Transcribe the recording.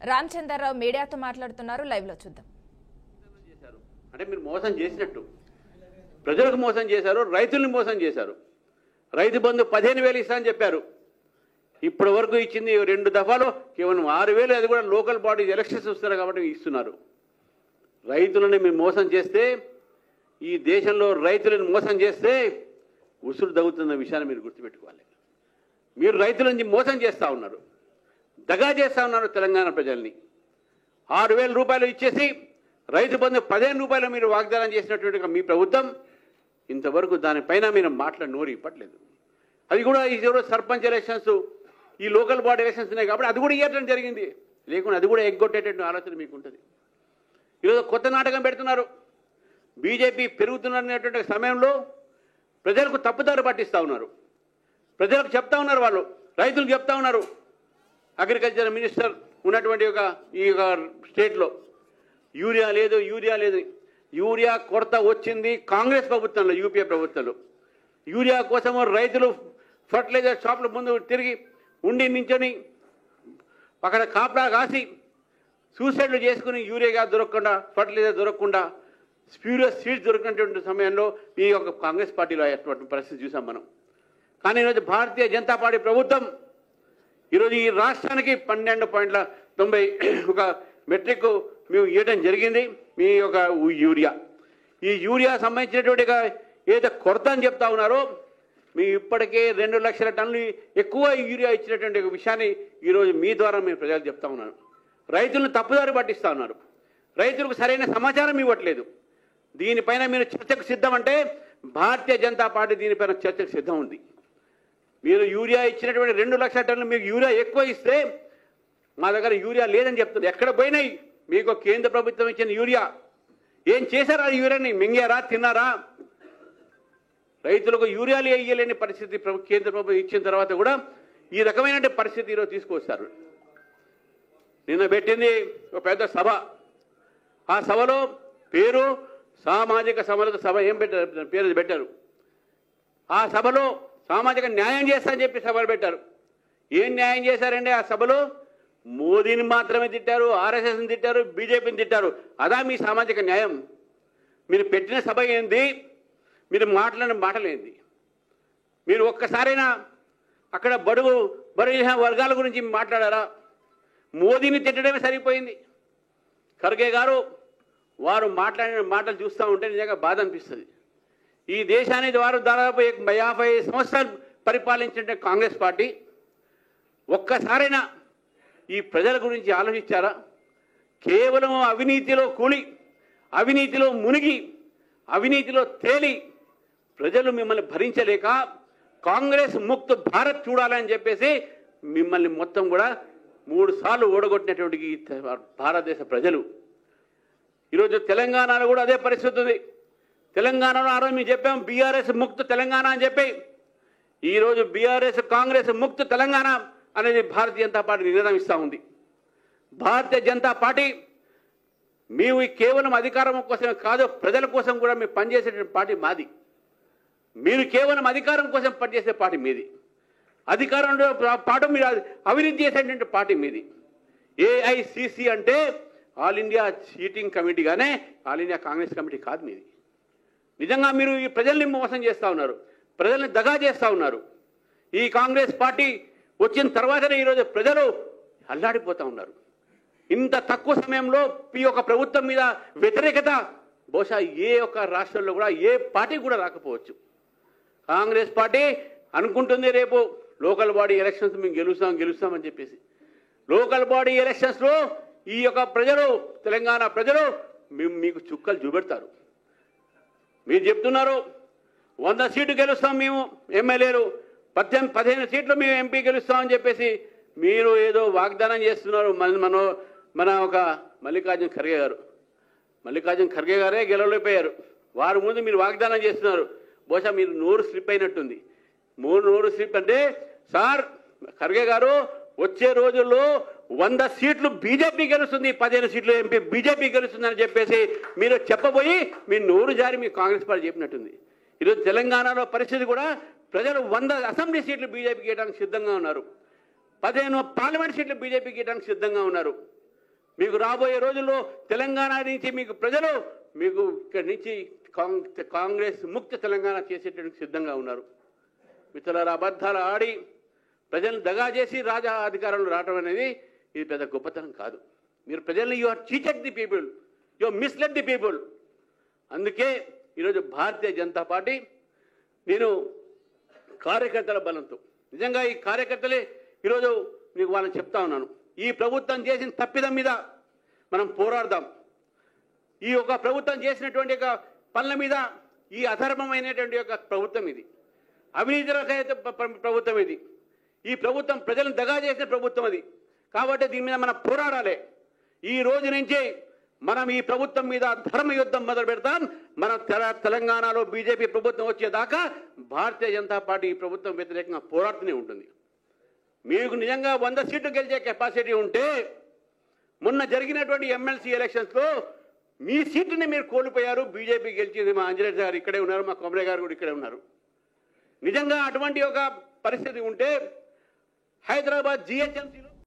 రామచంద్రరావు మీడియాతో మాట్లాడుతున్నారు. లైవ్ లో చూద్దాం. అంటే మీరు మోసం చేసినట్టు ప్రజలకు మోసం చేశారు, రైతుల్ని మోసం చేశారు. రైతు బంధు 15,000 ఇస్తానని చెప్పారు. ఇప్పటి వరకు ఇచ్చింది 2 దఫాలు కేవలం 6,000. అది కూడా లోకల్ బాడీ ఎలక్షన్స్ వస్తున్నారు కాబట్టి ఇస్తున్నారు. రైతులని మీరు మోసం చేస్తే, ఈ దేశంలో రైతులను మోసం చేస్తే ఉసురు తగ్గుతున్న విషయాన్ని మీరు గుర్తుపెట్టుకోవాలి. మీరు రైతులని మోసం చేస్తూ ఉన్నారు, దగా చేస్తూ ఉన్నారు తెలంగాణ ప్రజల్ని. 6,000 రూపాయలు ఇచ్చేసి రైతు బంధు 15 రూపాయలు మీరు వాగ్దానం చేసినటువంటి మీ ప్రభుత్వం ఇంతవరకు దానిపైన మీరు నోరు ఇప్పట్లేదు. అది కూడా ఈ సర్పంచ్ ఎలక్షన్స్, ఈ లోకల్ బాడీ ఎలక్షన్స్ ఉన్నాయి కాబట్టి అది కూడా ఇవ్వడం జరిగింది. లేకుండా అది కూడా ఎగ్గొట్టేటట్టు ఆలోచన మీకు ఉంటుంది. ఈరోజు కొత్త నాటకం పెడుతున్నారు. బీజేపీ పెరుగుతున్నటువంటి సమయంలో ప్రజలకు తప్పుదారి పట్టిస్తూ ఉన్నారు. ప్రజలకు చెప్తా ఉన్నారు, వాళ్ళు రైతులకు చెప్తా ఉన్నారు. అగ్రికల్చర్ మినిస్టర్ ఉన్నటువంటి ఈ స్టేట్లో యూరియా లేదు, యూరియా లేదు. యూరియా కొరత వచ్చింది కాంగ్రెస్ ప్రభుత్వంలో, యూపీఏ ప్రభుత్వంలో. యూరియా కోసం రైతులు ఫర్టిలైజర్ షాపుల ముందు తిరిగి నించొని అక్కడ కాపలా కాసి సూసైడ్లు చేసుకుని యూరియా దొరకకుండా, ఫర్టిలైజర్ దొరకకుండా, స్ప్యూరియస్ సీడ్స్ దొరికినటువంటి సమయంలో ఈ కాంగ్రెస్ పార్టీలో అటువంటి పరిస్థితి చూసాం మనం. కానీ ఈరోజు భారతీయ జనతా పార్టీ ప్రభుత్వం ఈరోజు ఈ రాష్ట్రానికి 12.91 మెట్రిక్ మేము ఇవ్వడం జరిగింది. మీ యూరియా, ఈ యూరియా సంబంధించినటువంటి ఏదైతే కొరత అని చెప్తా ఉన్నారో, మీ ఇప్పటికే 2 లక్షల టన్నులు ఎక్కువ యూరియా ఇచ్చినటువంటి విషయాన్ని ఈరోజు మీ ద్వారా మేము ప్రజలకు చెప్తా ఉన్నాను. రైతులను తప్పుదారి పట్టిస్తూ ఉన్నారు. రైతులకు సరైన సమాచారం ఇవ్వట్లేదు. దీనిపైన మీరు చర్చకు సిద్ధం అంటే భారతీయ జనతా పార్టీ దీనిపైన చర్చకు సిద్ధం ఉంది. మీరు యూరియా ఇచ్చినటువంటి 2 లక్షల టన్నులు మీకు యూరియా ఎక్కువ ఇస్తే మా దగ్గర యూరియా లేదని చెప్తుంది. ఎక్కడ పోయినాయి మీకు కేంద్ర ప్రభుత్వం ఇచ్చిన యూరియా? ఏం చేశారా? యూరియాని మింగారా, తిన్నారా? రైతులకు యూరియాలు వేయలేని పరిస్థితి కేంద్ర ప్రభుత్వం ఇచ్చిన తర్వాత కూడా ఈ రకమైన పరిస్థితి ఈరోజు తీసుకొస్తారు. నిన్న పెట్టింది ఒక పెద్ద సభ. ఆ సభలో పేరు సామాజిక సమరత సభ ఏం పెట్టారు, పేరు పెట్టారు. ఆ సభలో సామాజిక న్యాయం చేస్తా అని చెప్పి సభలు పెట్టారు. ఏం న్యాయం చేశారండి ఆ సభలో? మోదీని మాత్రమే తిట్టారు, ఆర్ఎస్ఎస్ని తిట్టారు, బీజేపీని తిట్టారు. అదా మీ సామాజిక న్యాయం? మీరు పెట్టిన సభ ఏంది? మీరు మాట్లాడిన మాటలేంది? మీరు ఒక్కసారైనా అక్కడ బడుగు వర్గాల గురించి మాట్లాడారా? మోదీని తిట్టడమే సరిపోయింది. ఖర్గే గారు వారు మాట్లాడిన మాటలు చూస్తూ ఉంటే నిజంగా బాధ అనిపిస్తుంది. ఈ దేశానికి వారు దాదాపు 55 సంవత్సరాలు పరిపాలించిన కాంగ్రెస్ పార్టీ ఒక్కసారైనా ఈ ప్రజల గురించి ఆలోచించారా? కేవలం అవినీతిలో కూలి, అవినీతిలో మునిగి, అవినీతిలో తేలి ప్రజలు మిమ్మల్ని భరించలేక కాంగ్రెస్ ముక్త భారత్ చూడాలని చెప్పేసి మిమ్మల్ని మొత్తం కూడా 3 సార్లు ఓడగొట్టినటువంటి భారతదేశ ప్రజలు. ఈరోజు తెలంగాణలో కూడా అదే పరిస్థితి ఉంది. తెలంగాణలో ఆ రోజు మేము చెప్పాం బీఆర్ఎస్ ముక్త తెలంగాణ అని చెప్పి. ఈరోజు బీఆర్ఎస్ కాంగ్రెస్ ముక్త తెలంగాణ అనేది భారతీయ జనతా పార్టీ నిర్ణయిస్తూ ఉంది. భారతీయ జనతా పార్టీ మేము కేవలం అధికారం కోసమే కాదు, ప్రజల కోసం కూడా మేము పనిచేసేటువంటి పార్టీ మాది. మీరు కేవలం అధికారం కోసం పనిచేసే పార్టీ మీది. అధికారంలో పాటు మీరు అవినీతి చేసేటువంటి పార్టీ మీది. ఏఐసిసి అంటే ఆల్ ఇండియా చీటింగ్ కమిటీగానే ఆల్ ఇండియా కాంగ్రెస్ కమిటీ కాదు మీది. నిజంగా మీరు ఈ ప్రజల్ని మోసం చేస్తూ ఉన్నారు, ప్రజల్ని దగా చేస్తూ ఉన్నారు. ఈ కాంగ్రెస్ పార్టీ వచ్చిన తర్వాతనే ఈరోజు ప్రజలు అల్లాడిపోతూ ఉన్నారు. ఇంత తక్కువ సమయంలో ఈ యొక్క ప్రభుత్వం మీద వ్యతిరేకత బహుశా ఏ ఒక్క రాష్ట్రంలో కూడా ఏ పార్టీ కూడా రాకపోవచ్చు. కాంగ్రెస్ పార్టీ అనుకుంటుంది రేపు లోకల్ బాడీ ఎలక్షన్స్ మేము గెలుస్తామని చెప్పేసి. లోకల్ బాడీ ఎలక్షన్స్లో ఈ యొక్క ప్రజలు, తెలంగాణ ప్రజలు మీకు చుక్కలు చూపెడతారు. మీరు చెప్తున్నారు 100 సీట్లు గెలుస్తాం మేము ఎమ్మెల్యేలు, 15 సీట్లు మేము ఎంపీ గెలుస్తామని చెప్పేసి మీరు ఏదో వాగ్దానం చేస్తున్నారు. మన మల్లికార్జున ఖర్గే గారే గెలవలేకపోయారు. వారి ముందు మీరు వాగ్దానం చేస్తున్నారు. బహుశా మీరు నోరు స్లిప్ అయినట్టుంది. నోరు స్లిప్ అంటే సార్ ఖర్గే గారు వచ్చే రోజుల్లో 100 సీట్లు బీజేపీ గెలుస్తుంది, 15 సీట్లు ఎంపీ బీజేపీ గెలుస్తుందని చెప్పేసి మీరు చెప్పబోయి మీ నోరు జారి మీ కాంగ్రెస్ పార్టీ చెప్పినట్టుంది. ఈరోజు తెలంగాణలో పరిస్థితి కూడా ప్రజలు 100 అసెంబ్లీ సీట్లు బీజేపీకి ఇవ్వడానికి సిద్ధంగా ఉన్నారు, 15 పార్లమెంట్ సీట్లు బీజేపీకి ఇవ్వడానికి సిద్ధంగా ఉన్నారు. మీకు రాబోయే రోజుల్లో తెలంగాణ నుంచి మీకు ప్రజలు మీకు ఇక్కడి నుంచి కాంగ్రెస్ ముక్త తెలంగాణ చేసేటందుకు సిద్ధంగా ఉన్నారు. మిత్రులారా, అబద్ధాలు ఆడి ప్రజలను దగా చేసి రాజా అధికారంలో రావడం అనేది ఇది పెద్ద గొప్పతనం కాదు. మీరు ప్రజల్ని you are cheated the people, you misled the people. అందుకే ఈరోజు భారతీయ జనతా పార్టీ నేను కార్యకర్తల బలంతో నిజంగా ఈ కార్యకర్తలే ఈరోజు మీకు వాళ్ళని చెప్తా ఉన్నాను. ఈ ప్రభుత్వం చేసిన తప్పిదం మీద మనం పోరాడదాం. ఈ యొక్క ప్రభుత్వం చేసినటువంటి యొక్క పనుల మీద, ఈ అధర్మమైనటువంటి యొక్క ప్రభుత్వం ఇది, అవినీతి రహిత ప్రభుత్వం ఇది, ఈ ప్రభుత్వం ప్రజలను దగా చేసిన ప్రభుత్వం అది. కాబట్టి దీని మీద మనం పోరాడాలి. ఈ రోజు నుంచి మనం ఈ ప్రభుత్వం మీద ధర్మ యుద్ధం మొదలు పెడతాం. మన తెలంగాణలో బీజేపీ ప్రభుత్వం వచ్చేదాకా భారతీయ జనతా పార్టీ ఈ ప్రభుత్వం వ్యతిరేకంగా పోరాడుతూనే ఉంటుంది. మీకు నిజంగా 100 సీట్లు గెలిచే కెపాసిటీ ఉంటే మొన్న జరిగినటువంటి ఎమ్మెల్సీ ఎలక్షన్స్లో మీ సీట్ని మీరు కోల్పోయారు. బీజేపీ గెలిచింది. మా అంజనేయ గారు ఇక్కడే ఉన్నారు, మా కొమరే గారు కూడా ఇక్కడే ఉన్నారు. నిజంగా అటువంటి ఒక పరిస్థితి ఉంటే హైదరాబాద్ జిహెచ్ఎంసీలో